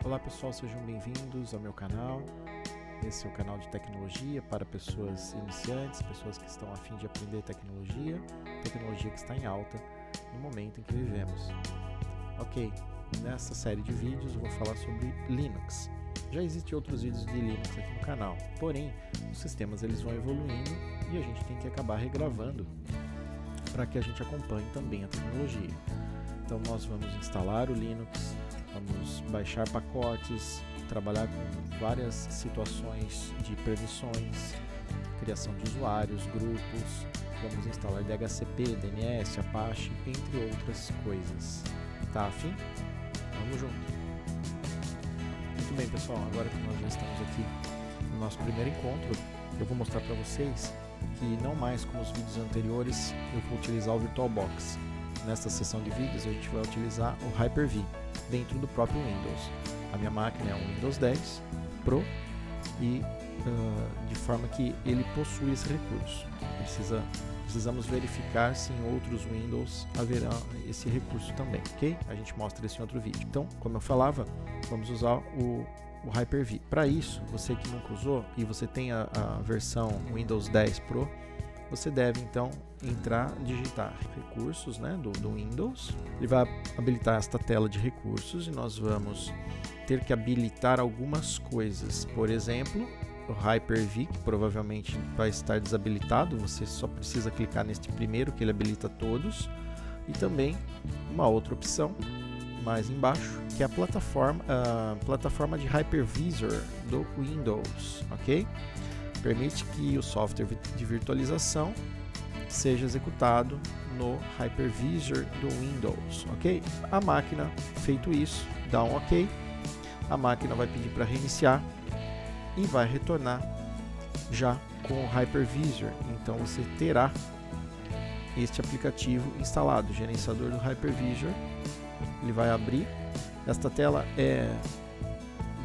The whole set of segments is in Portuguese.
Olá pessoal, sejam bem-vindos ao meu canal. Esse é o canal de tecnologia para pessoas iniciantes, pessoas que estão a fim de aprender tecnologia que está em alta no momento em que vivemos. Ok, nessa série de vídeos eu vou falar sobre Linux. Já existem outros vídeos de Linux aqui no canal, porém os sistemas eles vão evoluindo e a gente tem que acabar regravando para que a gente acompanhe também a tecnologia. Então nós vamos instalar o Linux, vamos baixar pacotes, trabalhar com várias situações de permissões, criação de usuários, grupos, vamos instalar DHCP, DNS, Apache, entre outras coisas. Tá afim? Vamos junto! Muito bem pessoal, agora que nós já estamos aqui no nosso primeiro encontro, eu vou mostrar para vocês que não mais como os vídeos anteriores eu vou utilizar o VirtualBox. Nesta sessão de vídeos a gente vai utilizar o Hyper-V dentro do próprio Windows. A minha máquina é um Windows 10 Pro e de forma que ele possui esse recurso. Precisamos verificar se em outros Windows haverá esse recurso também, ok? A gente mostra isso em outro vídeo. Então, como eu falava, vamos usar o Hyper-V. Para isso, você que nunca usou e você tem a versão Windows 10 Pro, você deve então digitar recursos, né, do Windows. Ele vai habilitar esta tela de recursos e nós vamos ter que habilitar algumas coisas. Por exemplo, o Hyper-V, que provavelmente vai estar desabilitado, você só precisa clicar neste primeiro que ele habilita todos. E também uma outra opção mais embaixo, que é a plataforma de Hypervisor do Windows, ok? Permite que o software de virtualização seja executado no Hypervisor do Windows, ok? A máquina, feito isso, dá um ok, a máquina vai pedir para reiniciar e vai retornar já com o Hypervisor. Então você terá este aplicativo instalado, o gerenciador do Hypervisor. Ele vai abrir. Esta tela é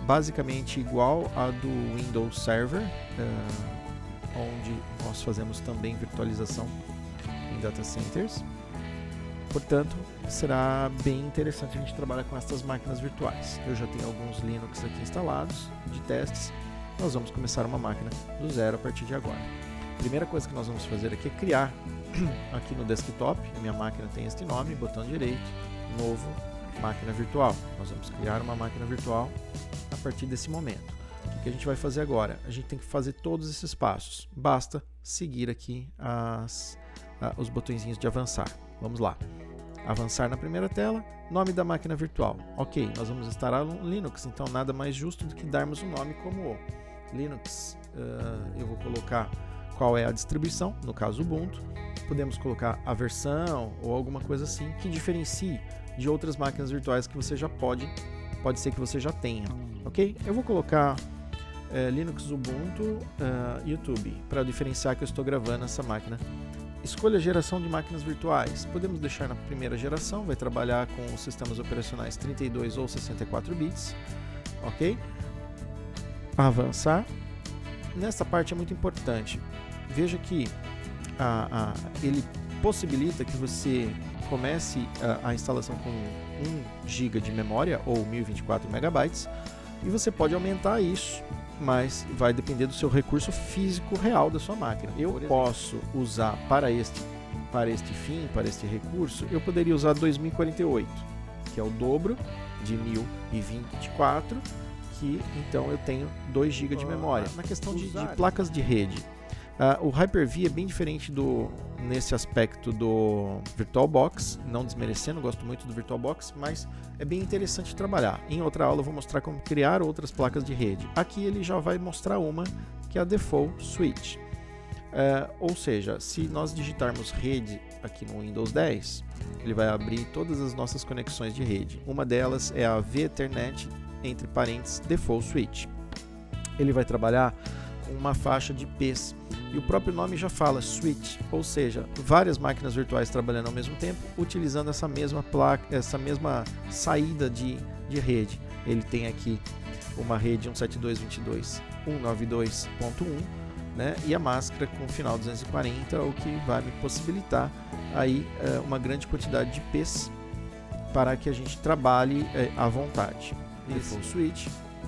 basicamente igual à do Windows Server, onde nós fazemos também virtualização em data centers. Portanto, será bem interessante a gente trabalhar com essas máquinas virtuais. Eu já tenho alguns Linux aqui instalados de testes. Nós vamos começar uma máquina do zero a partir de agora. A primeira coisa que nós vamos fazer aqui é criar aqui no desktop. A minha máquina tem este nome, botão direito, novo, máquina virtual. Nós vamos criar uma máquina virtual a partir desse momento. O que a gente vai fazer agora? A gente tem que fazer todos esses passos. Basta seguir aqui os botõezinhos de avançar. Vamos lá. Avançar na primeira tela, nome da máquina virtual. Ok, nós vamos instalar um Linux, então nada mais justo do que darmos um nome como Linux. Eu vou colocar qual é a distribuição, no caso Ubuntu. Podemos colocar a versão ou alguma coisa assim que diferencie de outras máquinas virtuais que você já pode ser que você já tenha, ok? Eu vou colocar Linux Ubuntu YouTube para diferenciar que eu estou gravando essa máquina. Escolha a geração de máquinas virtuais. Podemos deixar na primeira geração, vai trabalhar com os sistemas operacionais 32 ou 64 bits, ok? Avançar. Nessa parte é muito importante. Veja que ele possibilita que você comece a instalação com 1 GB de memória ou 1024 MB e você pode aumentar isso, mas vai depender do seu recurso físico real da sua máquina. Eu posso usar para este fim, para este recurso, eu poderia usar 2048, que é o dobro de 1024, que então eu tenho 2 GB de memória. Na questão de placas de rede, o Hyper-V é bem diferente nesse aspecto do VirtualBox, não desmerecendo, gosto muito do VirtualBox, mas é bem interessante trabalhar. Em outra aula eu vou mostrar como criar outras placas de rede. Aqui ele já vai mostrar uma, que é a Default Switch. Ou seja, se nós digitarmos rede aqui no Windows 10, ele vai abrir todas as nossas conexões de rede. Uma delas é a vEthernet, entre parênteses, Default Switch. Ele vai trabalhar com uma faixa de Ps. E o próprio nome já fala switch, ou seja, várias máquinas virtuais trabalhando ao mesmo tempo, utilizando essa mesma placa, essa mesma saída de rede. Ele tem aqui uma rede 172.192.1, né, e a máscara com final 240, o que vai me possibilitar aí uma grande quantidade de Ps para que a gente trabalhe à vontade. default switch,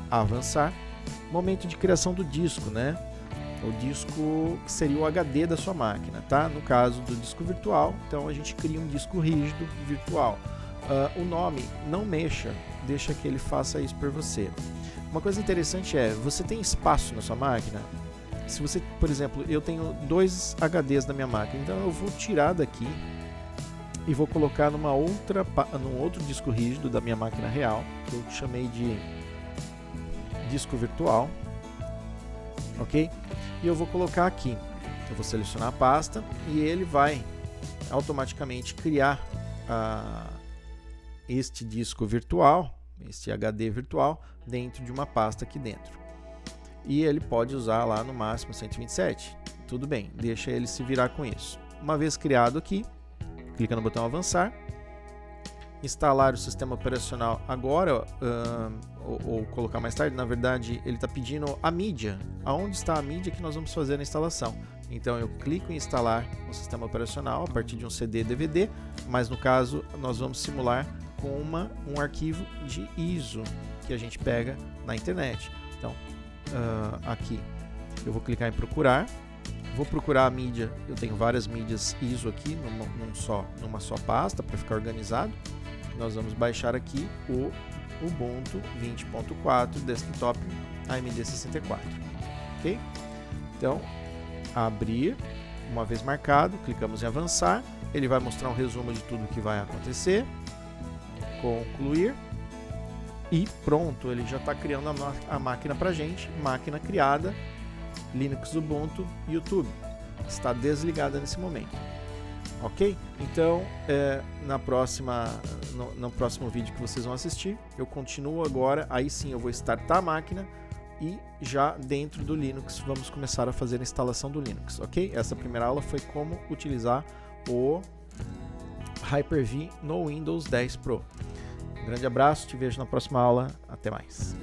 avançar, momento de criação do disco, né? O disco que seria o HD da sua máquina, tá? No caso do disco virtual, então a gente cria um disco rígido virtual. O nome, não mexa, deixa que ele faça isso por você. Uma coisa interessante é, você tem espaço na sua máquina? Se você, por exemplo, eu tenho 2 HDs na minha máquina, então eu vou tirar daqui e vou colocar num outro disco rígido da minha máquina real, que eu chamei de disco virtual, ok? E eu vou colocar aqui, eu vou selecionar a pasta e ele vai automaticamente criar este disco virtual, este HD virtual, dentro de uma pasta aqui dentro. E ele pode usar lá no máximo 127, tudo bem, deixa ele se virar com isso. Uma vez criado aqui, clica no botão avançar, instalar o sistema operacional agora, ou colocar mais tarde, na verdade ele está pedindo a mídia, aonde está a mídia que nós vamos fazer a instalação. Então eu clico em instalar o sistema operacional a partir de um CD DVD, mas no caso nós vamos simular com um arquivo de ISO que a gente pega na internet. Então aqui eu vou clicar em procurar, vou procurar a mídia, eu tenho várias mídias ISO aqui numa só pasta para ficar organizado. Nós vamos baixar aqui o Ubuntu 20.4 Desktop AMD64, ok? Então, abrir, uma vez marcado, clicamos em avançar, ele vai mostrar um resumo de tudo que vai acontecer, concluir, e pronto, ele já está criando a máquina para a gente, máquina criada, Linux Ubuntu YouTube, está desligada nesse momento. Ok? Então, no próximo vídeo que vocês vão assistir, eu continuo agora, aí sim eu vou startar a máquina e já dentro do Linux vamos começar a fazer a instalação do Linux, ok? Essa primeira aula foi como utilizar o Hyper-V no Windows 10 Pro. Um grande abraço, te vejo na próxima aula, até mais.